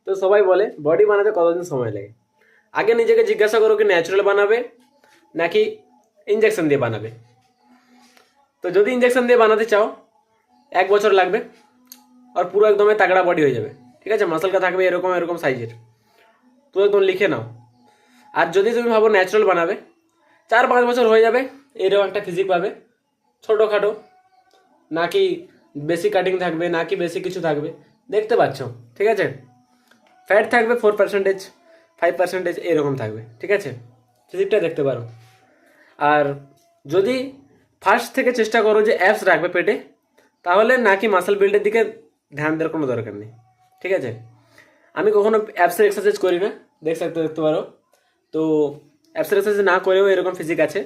তো সবাই বলে বডি বানাতে কতদিন সময় লাগে। আগে নিজেকে জিজ্ঞাসা করো কি ন্যাচারাল বানাবে নাকি ইঞ্জেকশন দিয়ে বানাবে। তো যদি ইঞ্জেকশন দিয়ে বানাতে চাও 1 বছর লাগবে আর পুরো একদম তাগড়া বডি হয়ে যাবে, ঠিক আছে। মাসলটা থাকবে এরকম এরকম সাইজের, তো একদম লিখে নাও। আর যদি তুমি ভাবো ন্যাচারাল বানাবে 4-5 বছর হয়ে যাবে, এরকম একটা ফিজিক পাবে, ছোটোখাটো, নাকি বেশি কাটিং থাকবে নাকি বেশি কিছু থাকবে, দেখতে পাচ্ছ, ঠিক আছে। ফ্যাট থাকবে 4%, 5% এরকম থাকবে, ঠিক আছে। ফিজিকটা দেখতে পারো। আর যদি ফার্স্ট থেকে চেষ্টা করো যে অ্যাপস রাখবে পেটে, তাহলে নাকি মাসল বিল্ডের দিকে ধ্যান দেওয়ার কোনো দরকার নেই, ঠিক আছে। আমি কখনো অ্যাপসের এক্সারসাইজ করি না, দেখতে পারো। তো অ্যাপসের এক্সারসাইজ না করেও এরকম ফিজিক আছে।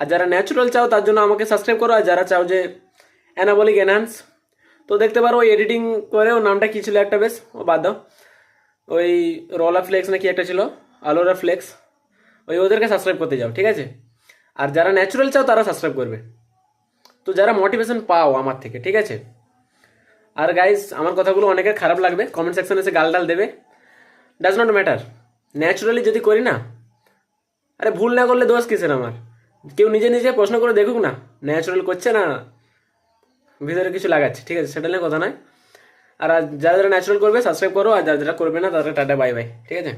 আর যারা ন্যাচুরাল চাও তার জন্য আমাকে সাবস্ক্রাইব করো। আর যারা চাও যে অ্যানাবলিক এনহান্স, তো দেখতে পারো ওই এডিটিং করেও, নামটা কী ছিল একটা, বেশ ও বাদ দাও, ওই রোলা ফ্লেক্স না কি একটা ছিল, আলোরা ফ্লেক্স, ওদেরকে সাবস্ক্রাইব করতে যাও, ঠিক আছে। আর যারা ন্যাচুরাল চাও তারা সাবস্ক্রাইব করবে। তো যারা মোটিভেশন পাও আমার থেকে, ঠিক আছে। আর গাইজ, আমার কথাগুলো অনেকের খারাপ লাগবে, কমেন্ট সেকশনে এসে গাল দেবে, ডাজ নট ম্যাটার। ন্যাচুরালি যদি করি না, আরে ভুল না করলে দোষ কিসের আমার। কেউ নিজে নিজে প্রশ্ন করে দেখুক না, ন্যাচুরাল করছে না ভিতরে কিছু লাগাচ্ছে, ঠিক আছে, সেটা নিয়ে কথা নয়। আর যারা যারা ন্যাচুরাল করবে সাবস্ক্রাইব করো, আর যারা যারা করবে না তাদের টাটা বাই বাই, ঠিক আছে।